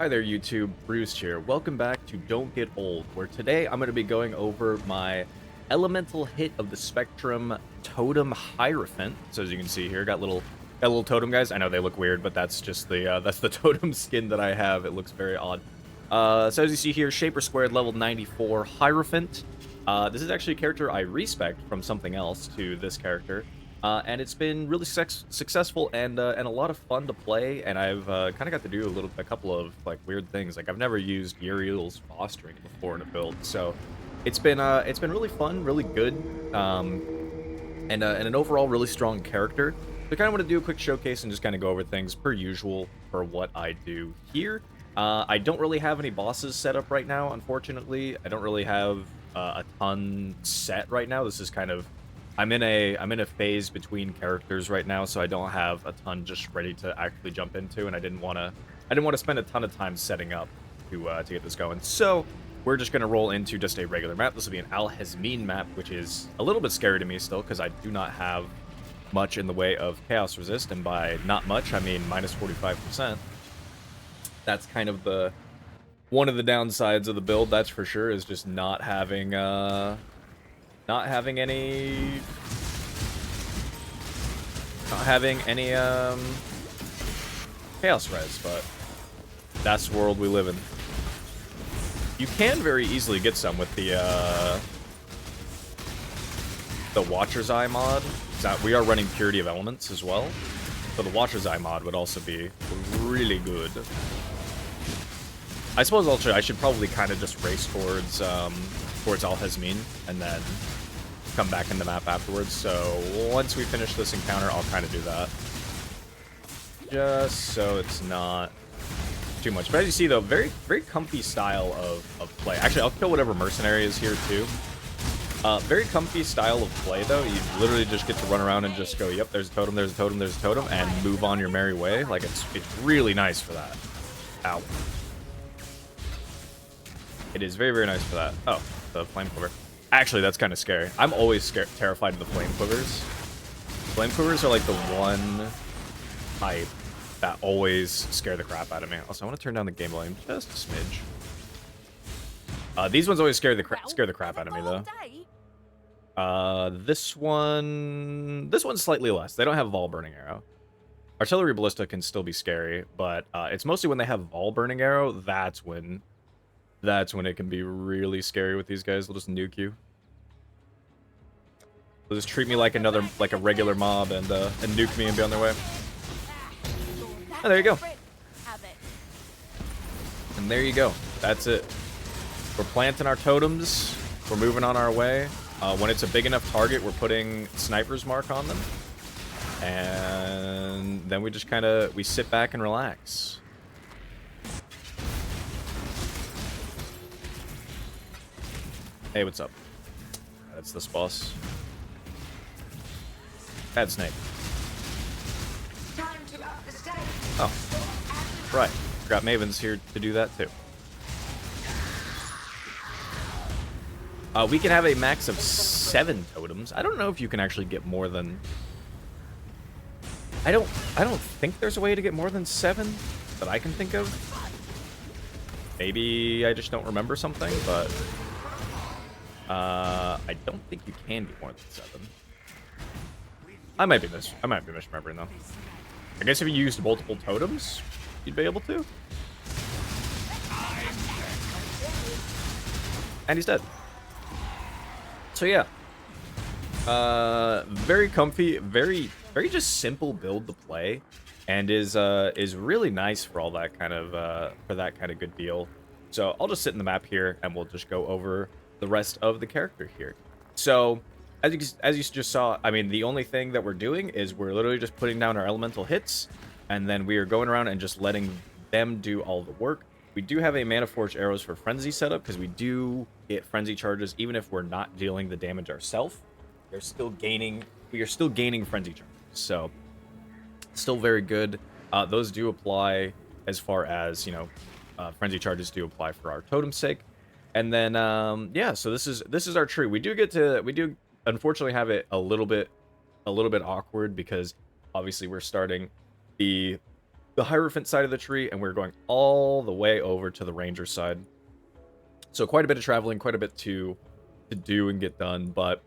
Hi there YouTube, Bruce here. Welcome back to Don't Get Old, where today I'm going to be going over my elemental hit of the spectrum Totem Hierophant. So as you can see here, got little totem guys. I know they look weird, but that's just the that's the totem skin that I have. It looks very odd. So as you see here, Shaper Squared level 94 Hierophant. This is actually a character I respect from something else to this character. And it's been really successful and a lot of fun to play. And I've kind of got to do a couple of like weird things. Like I've never used Uriel's fostering before in a build, so it's been really fun, really good, and an overall really strong character. So I kind of want to do a quick showcase and just kind of go over things per usual for what I do here. I don't really have any bosses set up right now, unfortunately. I don't really have a ton set right now. This is kind of I'm in a phase between characters right now, so I don't have a ton just ready to actually jump into, and I didn't want to spend a ton of time setting up to get this going. So we're just gonna roll into just a regular map. This will be an Al-Hazmin map, which is a little bit scary to me still because I do not have much in the way of chaos resist, and by not much I mean minus 45%. That's kind of one of the downsides of the build, that's for sure, is just not having any chaos res, but that's the world we live in. You can very easily get some with the Watcher's Eye mod. We are running Purity of Elements as well, so the Watcher's Eye mod would also be really good. I suppose I should probably kind of just race towards Al-Hazmin and then come back in the map afterwards. So once we finish this encounter, I'll kind of do that, just so it's not too much. But as you see, though, very comfy style of play. Actually, I'll kill whatever Mercenary is here too. Very comfy style of play, though. You literally just get to run around and just go, yep, there's a totem, there's a totem, there's a totem, and move on your merry way. Like, it's really nice for that. Ow. It is very nice for that. Oh, the flame quiver. Actually, that's kind of scary. I'm always terrified of the flame quivers. Flame quivers are like the one type that always scare the crap out of me. Also, I want to turn down the game volume just a smidge. These ones always scare the crap out of me, though. This one's slightly less. They don't have Vol Burning Arrow. Artillery Ballista can still be scary, but it's mostly when they have Vol Burning Arrow, that's when it can be really scary with these guys. They'll just nuke you. They'll just treat me like a regular mob and nuke me and be on their way. Oh, there you go. And there you go. That's it. We're planting our totems. We're moving on our way. When it's a big enough target, we're putting Sniper's Mark on them. And then we just we sit back and relax. Hey, what's up? That's this boss. Bad snake. Oh, right. Got Maven's here to do that too. We can have a max of 7 totems. I don't know if you can actually get more than. I don't think there's a way to get more than 7 that I can think of. Maybe I just don't remember something, but. I don't think you can get more than 7. I might be misremembering though. I guess if you used multiple totems, you'd be able to. And he's dead. So yeah. Very comfy, very just simple build to play, and is really nice for all that kind of good deal. So I'll just sit in the map here and we'll just go over the rest of the character here. So as you just saw, I mean, the only thing that we're doing is we're literally just putting down our elemental hits, and then we are going around and just letting them do all the work. We do have a Mana Forge arrows for frenzy setup because we do get frenzy charges even if we're not dealing the damage ourselves. We are still gaining frenzy charges, so still very good. Those do apply as far as, you know, frenzy charges do apply for our totem's sake. And then, yeah, so this is our tree. We do unfortunately have it a little bit awkward because obviously we're starting the the Hierophant side of the tree, and we're going all the way over to the Ranger side. So quite a bit of traveling, quite a bit to do and get done, but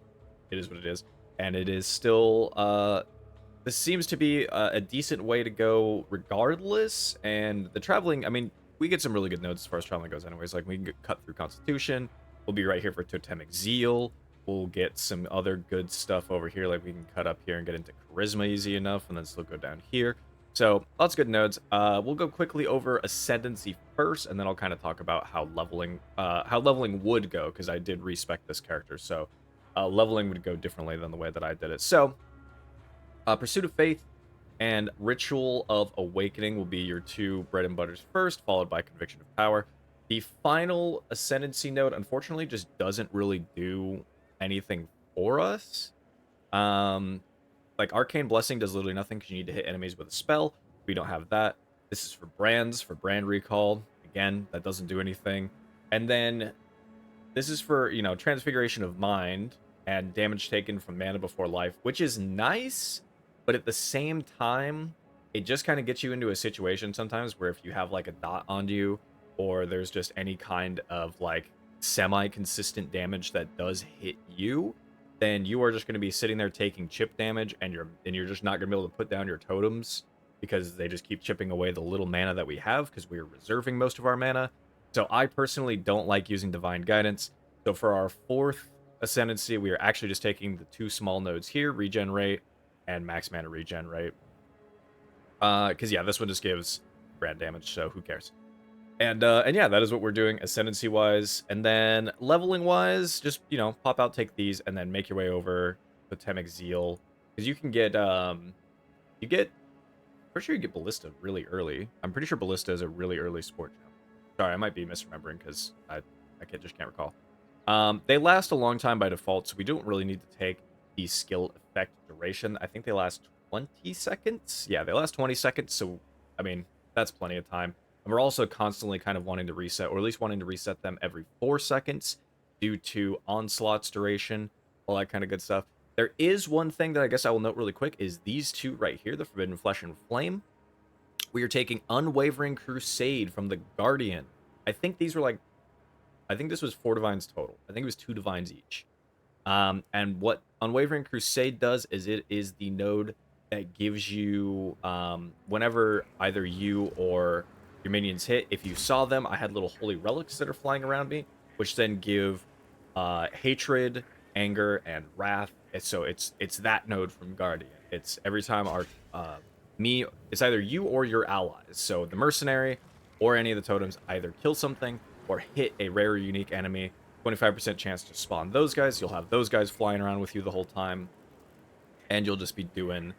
it is what it is. And it is still, this seems to be a decent way to go regardless. And the traveling, I mean, we get some really good notes as far as traveling goes anyways. Like, we can cut through Constitution. We'll be right here for Totem Exile. We'll get some other good stuff over here. Like, we can cut up here and get into Charisma easy enough, and then still go down here. So, lots of good nodes. We'll go quickly over Ascendancy first, and then I'll kind of talk about how leveling would go, because I did respec this character. So, leveling would go differently than the way that I did it. So, Pursuit of Faith and Ritual of Awakening will be your two bread and butters first, followed by Conviction of Power. The final Ascendancy node, unfortunately, just doesn't really do anything for us. Like, Arcane Blessing does literally nothing because you need to hit enemies with a spell. We don't have that. This is for brands, for brand recall. Again, that doesn't do anything. And then this is for, you know, Transfiguration of Mind and damage taken from Mana Before Life, which is nice, but at the same time, it just kind of gets you into a situation sometimes where if you have like a dot on you, or there's just any kind of like semi-consistent damage that does hit you, then you are just going to be sitting there taking chip damage, and you're just not going to be able to put down your totems because they just keep chipping away the little mana that we have because we are reserving most of our mana. So I personally don't like using Divine Guidance. So for our fourth Ascendancy, we are actually just taking the two small nodes here, Regen Rate and Max Mana Regen Rate. Because yeah, this one just gives brand damage, so who cares? And yeah, that is what we're doing Ascendancy wise. And then leveling wise, just, you know, pop out, take these, and then make your way over to Totem Exile. Because you can get pretty sure you get Ballista really early. I'm pretty sure Ballista is a really early sport jump. Sorry, I might be misremembering because I just can't recall. They last a long time by default, so we don't really need to take the skill effect duration. I think they last 20 seconds. Yeah, they last 20 seconds, so, I mean, that's plenty of time. And we're also constantly kind of wanting to reset, or at least wanting to reset them every 4 seconds due to Onslaught's duration, all that kind of good stuff. There is one thing that I guess I will note really quick, is these two right here, the Forbidden Flesh and Flame. We are taking Unwavering Crusade from the Guardian. I think these were like, I think this was 4 divines total. I think it was 2 divines each. And what Unwavering Crusade does is it is the node that gives you, whenever either you or your minions hit, if you saw them, I had little holy relics that are flying around me, which then give hatred, anger, and wrath. So it's that node from Guardian. It's every time our it's either you or your allies. So the Mercenary or any of the totems either kill something or hit a rare or unique enemy. 25% chance to spawn those guys. You'll have those guys flying around with you the whole time, and you'll just be doing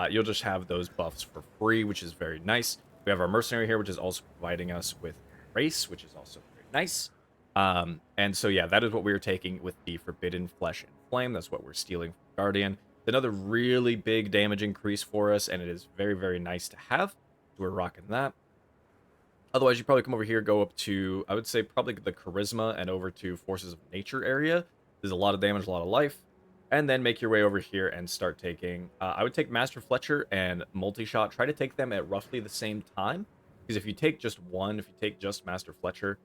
you'll just have those buffs for free, which is very nice. We have our Mercenary here, which is also providing us with Grace, which is also very nice. And so yeah, that is what we're taking with the Forbidden Flesh and Flame. That's what we're stealing from Guardian. Another really big damage increase for us, and it is very, very nice to have. So we're rocking that. Otherwise, you probably come over here, go up to, I would say, probably the Charisma and over to Forces of Nature area. There's a lot of damage, a lot of life. And then make your way over here and start taking... I would take Master Fletcher and Multi-Shot. Try to take them at roughly the same time. Because if you take just one, if you take just Master Fletcher,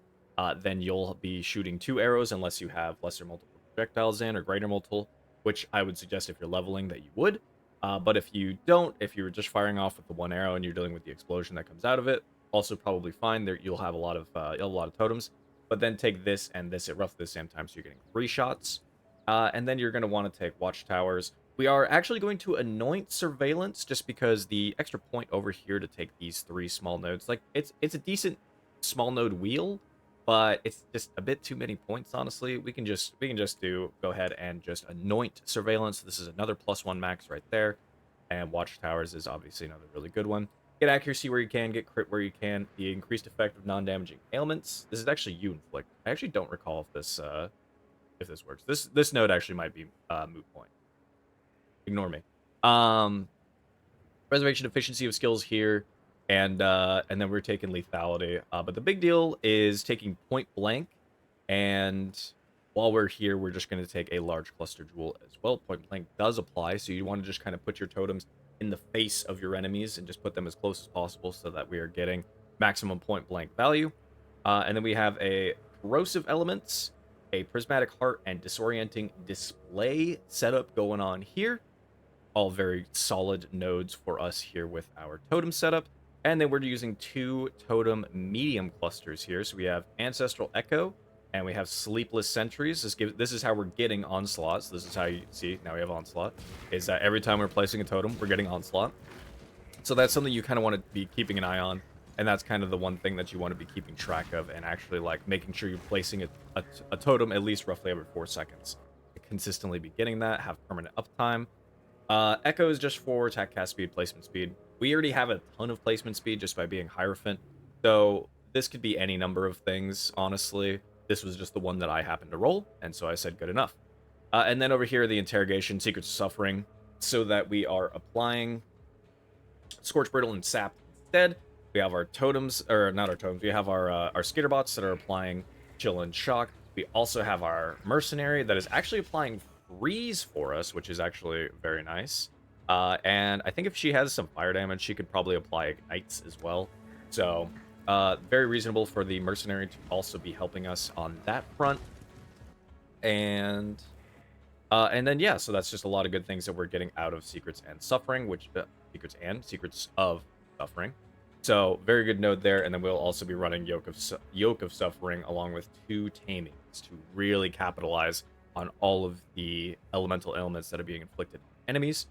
then you'll be shooting 2 arrows unless you have lesser multiple projectiles in or greater multiple, which I would suggest if you're leveling that you would. But if you don't, if you're just firing off with the 1 arrow and you're dealing with the explosion that comes out of it, also probably fine. There you'll have a lot of totems. But then take this and this at roughly the same time, so you're getting 3 shots. And then you're going to want to take Watchtowers. We are actually going to anoint Surveillance just because the extra point over here to take these 3 small nodes, like it's a decent small node wheel, but it's just a bit too many points, honestly. We can just go ahead and just anoint Surveillance. This is another +1 max right there. And Watchtowers is obviously another really good one. Get accuracy where you can, get crit where you can, the increased effect of non-damaging ailments. This is actually you inflict. I actually don't recall if this works. This node actually might be moot point. Ignore me. Preservation efficiency of skills here, and then we're taking lethality. But the big deal is taking point blank, and while we're here, we're just going to take a large cluster jewel as well. Point blank does apply, so you want to just kind of put your totems in the face of your enemies and just put them as close as possible so that we are getting maximum point blank value. And then we have a corrosive elements, a prismatic heart, and disorienting display setup going on here. All very solid nodes for us here with our totem setup. And then we're using 2 totem medium clusters here. So we have Ancestral Echo and we have Sleepless Sentries. This is how we're getting Onslaught. So this is how you see, now we have Onslaught, is that every time we're placing a totem, we're getting Onslaught. So that's something you kind of want to be keeping an eye on. And that's kind of the one thing that you want to be keeping track of and actually like making sure you're placing a totem at least roughly every 4 seconds. Consistently be getting that, have permanent uptime. Echo is just for attack cast speed, placement speed. We already have a ton of placement speed just by being Hierophant. So this could be any number of things, honestly. This was just the one that I happened to roll, and so I said good enough. And then over here, the Interrogation, Secrets of Suffering, so that we are applying Scorch Brittle and Sap instead. We have our totems, or not our totems, we have our Skitterbots that are applying Chill and Shock. We also have our Mercenary that is actually applying Freeze for us, which is actually very nice. And I think if she has some fire damage, she could probably apply Ignites as well. So, very reasonable for the Mercenary to also be helping us on that front. And then, yeah, so that's just a lot of good things that we're getting out of Secrets and Suffering, which, Secrets of Suffering. So, very good node there, and then we'll also be running Yoke of Suffering along with 2 Tamings to really capitalize on all of the elemental elements that are being inflicted on enemies.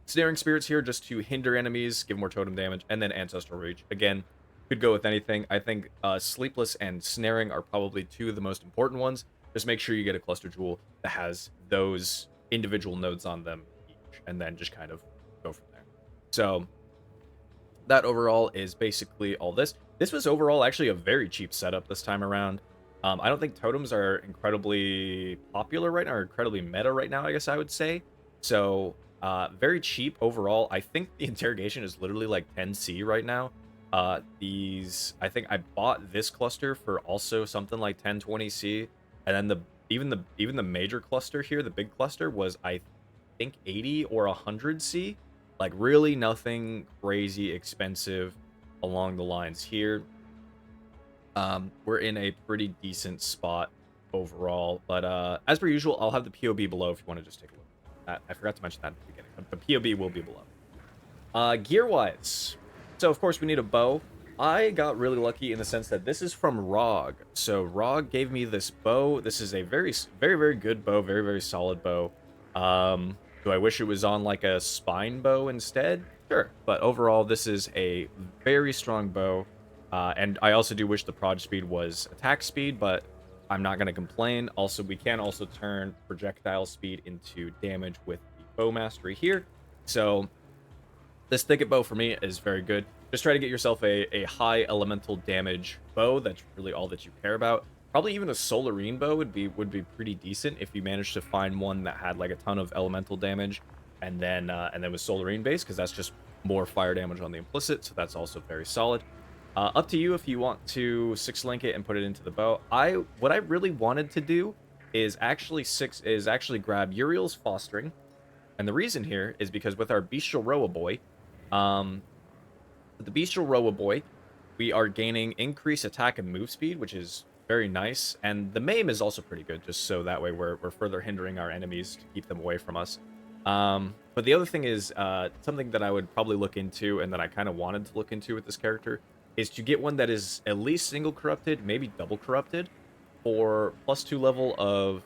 Snaring Spirits here just to hinder enemies, give more totem damage, and then Ancestral Reach. Again, could go with anything. I think Sleepless and Snaring are probably 2 of the most important ones. Just make sure you get a Cluster Jewel that has those individual nodes on them each, and then just kind of go from there. So that overall is basically all this. This was overall actually a very cheap setup this time around. I don't think totems are incredibly popular right now, or incredibly meta right now, I guess I would say. So, very cheap overall. I think the Interrogation is literally like 10C right now. I think I bought this cluster for also something like 10-20C, and then even the major cluster here, the big cluster, was I think 80 or 100C. Like really nothing crazy expensive along the lines here. We're in a pretty decent spot overall, but as per usual, I'll have the POB below if you want to just take a look at that. I forgot to mention that at the beginning, but the POB will be below. Gear-wise, so of course we need a bow. I got really lucky in the sense that this is from ROG. So ROG gave me this bow. This is a very, very, very good bow, very, very solid bow. Do I wish it was on like a spine bow instead? Sure, but overall this is a very strong bow. And I also do wish the proj speed was attack speed, but I'm not going to complain. Also, we can also turn projectile speed into damage with the bow mastery here. So this thicket bow for me is very good. Just try to get yourself a high elemental damage bow. That's really all that you care about. Probably even a Solarine bow would be pretty decent if you managed to find one that had like a ton of elemental damage, and then with Solarine base, because that's just more fire damage on the implicit. So that's also very solid. Up to you if you want to 6-link it and put it into the bow. What I really wanted to do is actually grab Uriel's Fostering, and the reason here is because with our Bestial Roa Boy, we are gaining increased attack and move speed, which is very nice, and the Maim is also pretty good, just so that way we're further hindering our enemies to keep them away from us. But the other thing is something that I would probably look into, and that I kind of wanted to look into with this character, is to get one that is at least single corrupted, maybe double corrupted, for +2 level of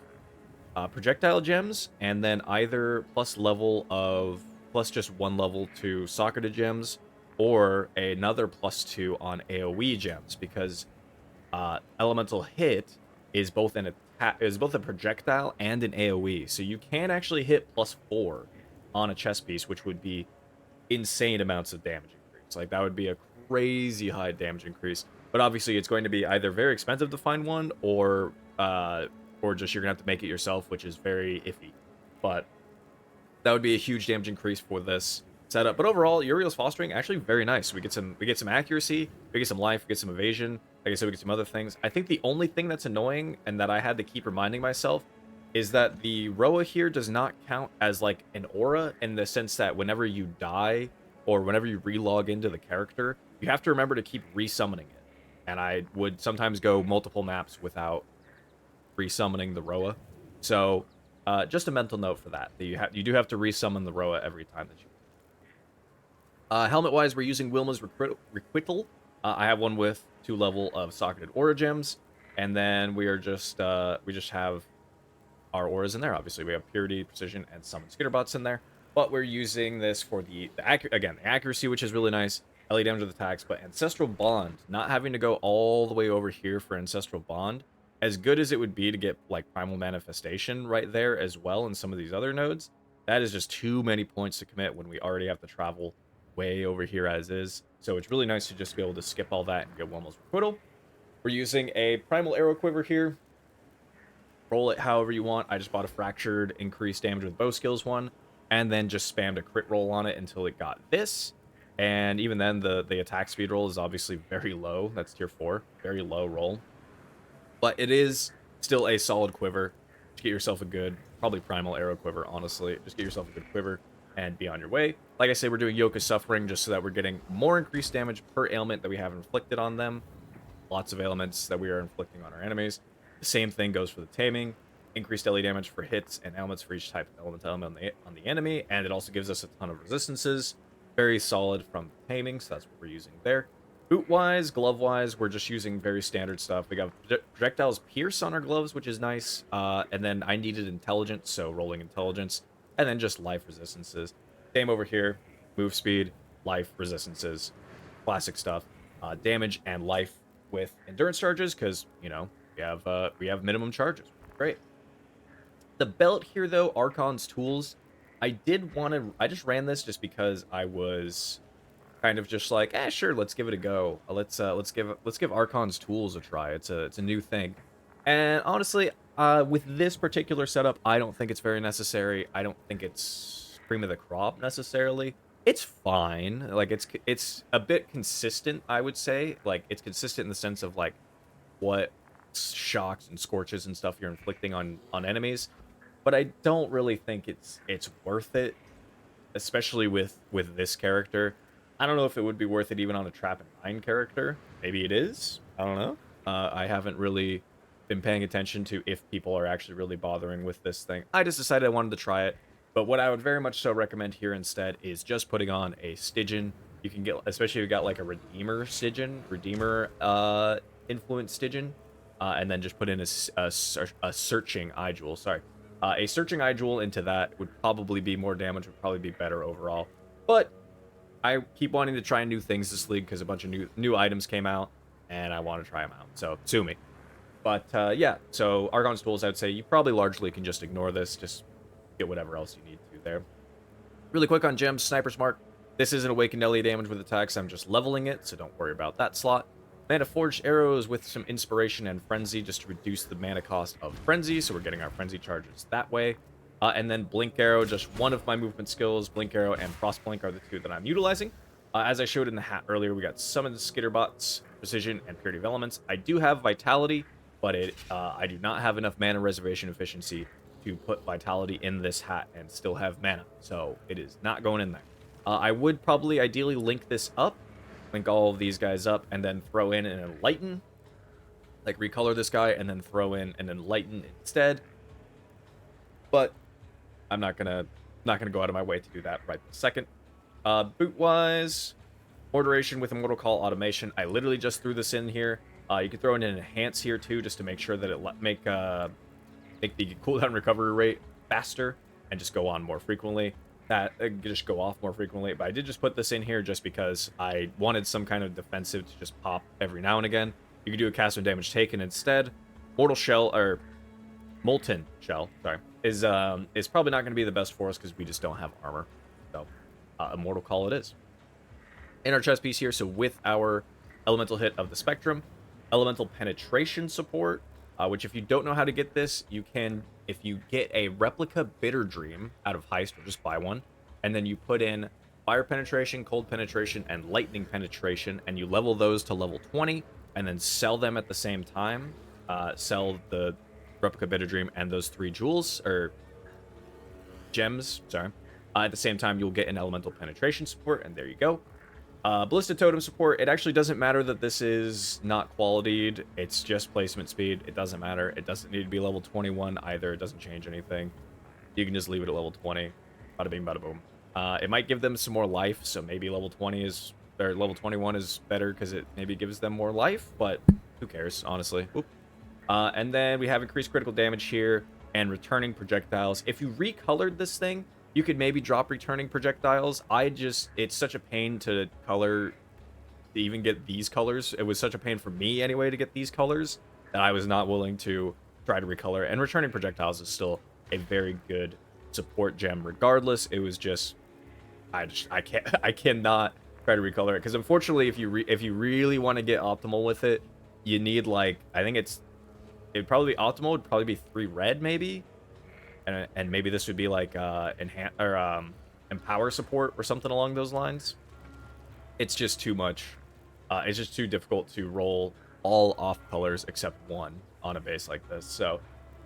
projectile gems, and then either plus just 1 level to socketed gems, or another +2 on AoE gems, because elemental hit is both a projectile and an AoE, so you can actually hit +4 on a chest piece, which would be insane amounts of damage increase. Like that would be a crazy high damage increase, but obviously it's going to be either very expensive to find one, or just you're gonna have to make it yourself, which is very iffy. But that would be a huge damage increase for this setup. But overall, Uriel's Fostering actually very nice. We get some accuracy, we get some life, we get some evasion. Like I said, we get some other things. I think the only thing that's annoying and that I had to keep reminding myself is that the Roa here does not count as like an aura in the sense that whenever you die or whenever you relog into the character, you have to remember to keep resummoning it. And I would sometimes go multiple maps without resummoning the Roa. So just a mental note for that. That you do have to resummon the Roa every time that you. Helmet wise, we're using Wilma's Requital. I have one with 2 level of socketed aura gems, and then we just have our auras in there. Obviously, we have Purity, Precision, and Summon Skitterbots in there. But we're using this for the accuracy, which is really nice. LA damage with attacks, but Ancestral Bond, not having to go all the way over here for Ancestral Bond, as good as it would be to get like Primal Manifestation right there as well in some of these other nodes, that is just too many points to commit when we already have to travel way over here as is. So it's really nice to just be able to skip all that and get Wilma's Requital. We're using a Primal Arrow Quiver here. Roll it however you want. I just bought a Fractured Increased Damage with Bow Skills one, and then just spammed a crit roll on it until it got this. And even then, the attack speed roll is obviously very low. That's tier 4. Very low roll. But it is still a solid quiver. Just get yourself a good, probably Primal Arrow Quiver, honestly. Just get yourself a good quiver and be on your way. Like I say, we're doing Yoke of Suffering just so that we're getting more increased damage per ailment that we have inflicted on them. Lots of ailments that we are inflicting on our enemies. The same thing goes for the Taming. Increased daily damage for hits and ailments for each type of element on the enemy. And it also gives us a ton of resistances. Very solid from the Taming, so that's what we're using there. Boot-wise, glove-wise, we're just using very standard stuff. We got Projectiles Pierce on our gloves, which is nice. And then I needed Intelligence, so rolling Intelligence. And then just life resistances. Same over here. Move speed, life resistances. Classic stuff. Damage and life with endurance charges, because, you know, we have minimum charges. Great. The belt here, though, Archon's Tools, I just ran this just because I was kind of just like, sure, let's give it a go. Let's give Archon's Tools a try. It's a new thing. And honestly, with this particular setup, I don't think it's very necessary. I don't think it's cream of the crop necessarily. It's fine. Like it's a bit consistent, I would say. Like it's consistent in the sense of like what shocks and scorches and stuff you're inflicting on enemies. But I don't really think it's worth it, especially with this character. I don't know if it would be worth it even on a Trap and Mine character. Maybe it is. I don't know. I haven't really been paying attention to if people are actually really bothering with this thing. I just decided I wanted to try it. But what I would very much so recommend here instead is just putting on a Stygian. You can get, especially if you got like a Redeemer Stygian, Redeemer influence Stygian, and then just put in a Searching Eye Jewel. Sorry. A Searching Eye Jewel into that would probably be more damage, would probably be better overall. But I keep wanting to try new things this league because a bunch of new items came out, and I want to try them out. So, sue me. But, yeah, so Archon's Tools, I would say you probably largely can just ignore this. Just get whatever else you need to there. Really quick on gems, Sniper's Mark. This isn't awakened LA damage with attacks. I'm just leveling it, so don't worry about that slot. Mana Forged Arrows with some Inspiration and Frenzy just to reduce the mana cost of Frenzy, so we're getting our Frenzy charges that way. And then Blink Arrow, just one of my movement skills. Blink Arrow and Frost Blink are the two that I'm utilizing. As I showed in the hat earlier, we got Summon Skitterbots, Precision, and Purity of Elements. I do have Vitality, but I do not have enough mana reservation efficiency to put Vitality in this hat and still have mana, so it is not going in there. I would probably ideally link this up, link all of these guys up, and then throw in an Enlighten, like recolor this guy, and then throw in an Enlighten instead. But I'm not gonna go out of my way to do that right this second. Boot-wise, Mortaration with Immortal Call Automation. I literally just threw this in here. You can throw in an Enhance here too, just to make sure that it make the cooldown recovery rate faster and just go on more frequently. Just go off more frequently. But I did just put this in here just because I wanted some kind of defensive to just pop every now and again. You can do a cast when damage taken instead. Molten Shell, sorry, is probably not going to be the best for us because we just don't have armor. So, Immortal Call it is. In our chest piece here, so with our elemental hit of the Spectrum, elemental penetration support, which if you don't know how to get this, you can, if you get a replica Bitter Dream out of Heist, or just buy one, and then you put in Fire Penetration, Cold Penetration, and Lightning Penetration, and you level those to level 20, and then sell them at the same time, sell the replica Bitter Dream and those 3 jewels, or gems, sorry. At the same time, you'll get an elemental penetration support, and there you go. Ballista Totem support, it actually doesn't matter that this is not qualityed. It's just placement speed. It doesn't matter. It doesn't need to be level 21 either. It doesn't change anything. You can just leave it at level 20. Bada bing, bada boom. It might give them some more life, so maybe level 20 is, or level 21 is better because it maybe gives them more life, but who cares, honestly. Oop. And then we have increased critical damage here and returning projectiles. If you recolored this thing, you could maybe drop returning projectiles. It's such a pain to color, to even get these colors. It was such a pain for me anyway to get these colors that I was not willing to try to recolor. And returning projectiles is still a very good support gem regardless. It was just, I cannot try to recolor it, because unfortunately if you really want to get optimal with it, you need, like, I think it'd probably be optimal would probably be 3 red maybe, and maybe this would be like enhance or empower support or something along those lines. It's just too much. It's just too difficult to roll all off colors except one on a base like this. So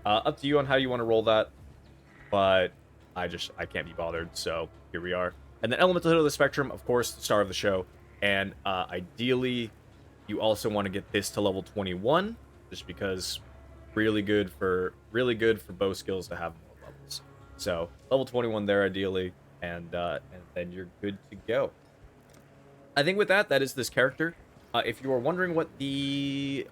up to you on how you want to roll that, but I can't be bothered. So here we are. And then elemental hit of the spectrum, of course, the star of the show. And ideally, you also want to get this to level 21, just because really good for bow skills to have more levels. So level 21 there ideally, and then you're good to go. I think with that is this character. If you are wondering what the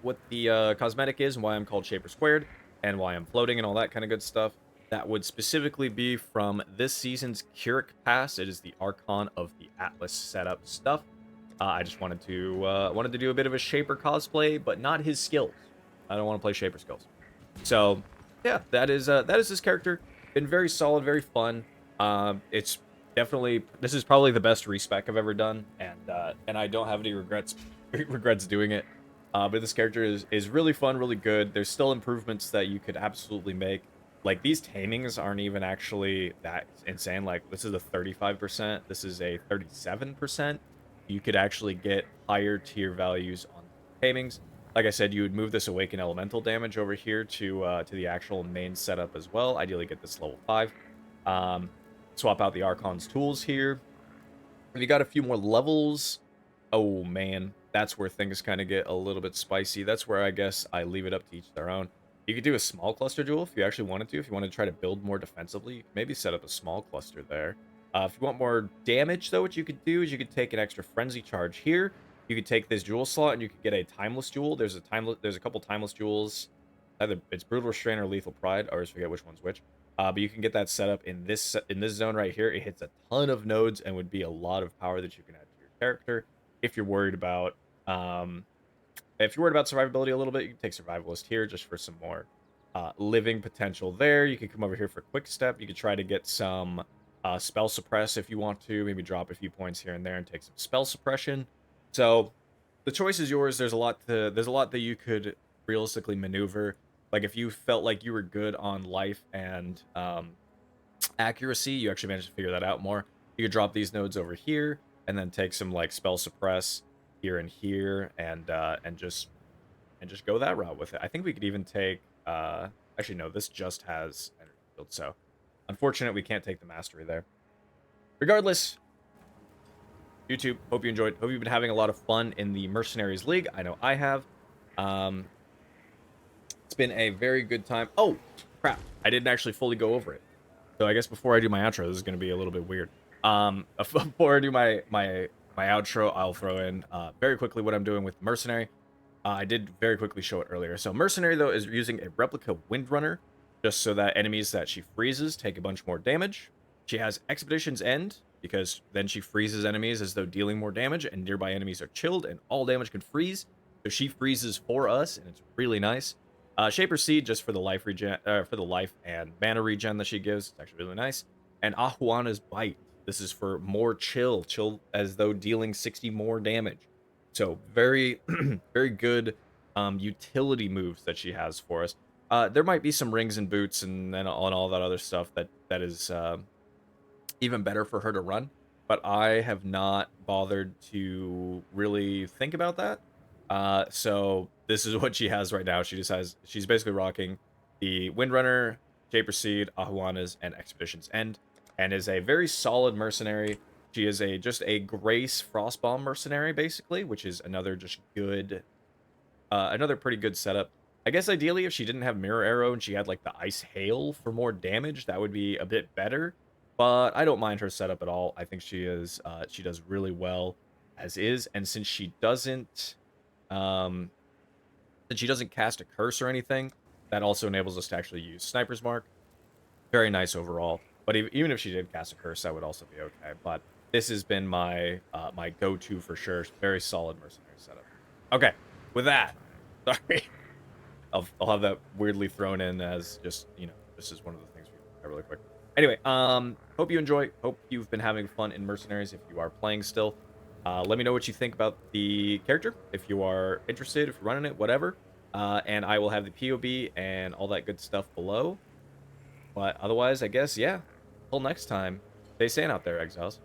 cosmetic is and why I'm called Shaper Squared and why I'm floating and all that kind of good stuff, that would specifically be from this season's Curic Pass. It is the Archon of the Atlas setup stuff. I just wanted to do a bit of a Shaper cosplay, but not his skills. I don't want to play Shaper skills. So yeah, that is this character. Been very solid, very fun. It's definitely, this is probably the best respec I've ever done, and I don't have any regrets doing it. But this character is really fun, really good. There's still improvements that you could absolutely make. Like, these tamings aren't even actually that insane. Like, this is a 35%. This is a 37%. You could actually get higher tier values on tamings. Like I said, you would move this Awaken Elemental damage over here to the actual main setup as well. Ideally get this level 5. Swap out the Archon's tools here. If you got a few more levels, oh man, that's where things kind of get a little bit spicy. That's where I guess I leave it up to each their own. You could do a small cluster duel if you actually wanted to. If you want to try to build more defensively, you could maybe set up a small cluster there. If you want more damage, though, what you could do is you could take an extra Frenzy Charge here. You could take this jewel slot and you could get a Timeless Jewel. There's a couple Timeless Jewels. Either it's Brutal Restraint or Lethal Pride. I always forget which one's which. But you can get that set up in this zone right here. It hits a ton of nodes and would be a lot of power that you can add to your character. If you're worried about survivability a little bit, you can take Survivalist here just for some more living potential there. You can come over here for Quick Step. You could try to get some Spell Suppress if you want to. Maybe drop a few points here and there and take some Spell Suppression. So the choice is yours. There's a lot that you could realistically maneuver. Like, if you felt like you were good on life and accuracy, you actually managed to figure that out more. You could drop these nodes over here and then take some like Spell Suppress here and here, and just go that route with it. I think we could even take actually no, this just has Energy Field, so unfortunate we can't take the Mastery there. Regardless, YouTube, hope you enjoyed. Hope you've been having a lot of fun in the Mercenaries League. I know I have. It's been a very good time. Oh, crap. I didn't actually fully go over it. So I guess before I do my outro, this is going to be a little bit weird. Before I do my outro, I'll throw in very quickly what I'm doing with Mercenary. I did very quickly show it earlier. So Mercenary, though, is using a replica Windrunner, just so that enemies that she freezes take a bunch more damage. She has Expedition's End, because then she freezes enemies as though dealing more damage, and nearby enemies are chilled, and all damage can freeze. So she freezes for us, and it's really nice. Shaper Seed, just for the life regen, for the life and mana regen that she gives. It's actually really nice. And Ahuana's Bite. This is for more chill as though dealing 60 more damage. So very, very good utility moves that she has for us. There might be some rings and boots and all that other stuff that is even better for her to run, but I have not bothered to really think about that. So this is what she has right now. She's basically rocking the Windrunner, Shaper Seed, Ahuana's, and Expedition's End, and is a very solid mercenary. She is just a Grace Frostbomb mercenary, basically, which is another just good, another pretty good setup. I guess ideally, if she didn't have Mirror Arrow and she had like the Ice Hail for more damage, that would be a bit better. But I don't mind her setup at all. I think she does really well as is, and um, since she doesn't cast a curse or anything, that also enables us to actually use Sniper's Mark. Very nice overall. But even if she did cast a curse, that would also be okay. But this has been my my go-to for sure. Very solid mercenary setup. Okay, with that, sorry, I'll have that weirdly thrown in as just this is one of the things we look at really quick. Anyway, hope you enjoy. Hope you've been having fun in Mercenaries if you are playing still. Let me know what you think about the character, if you are interested, if you're running it, whatever. And I will have the POB and all that good stuff below. But otherwise, I guess, yeah. Until next time, stay sane out there, Exiles.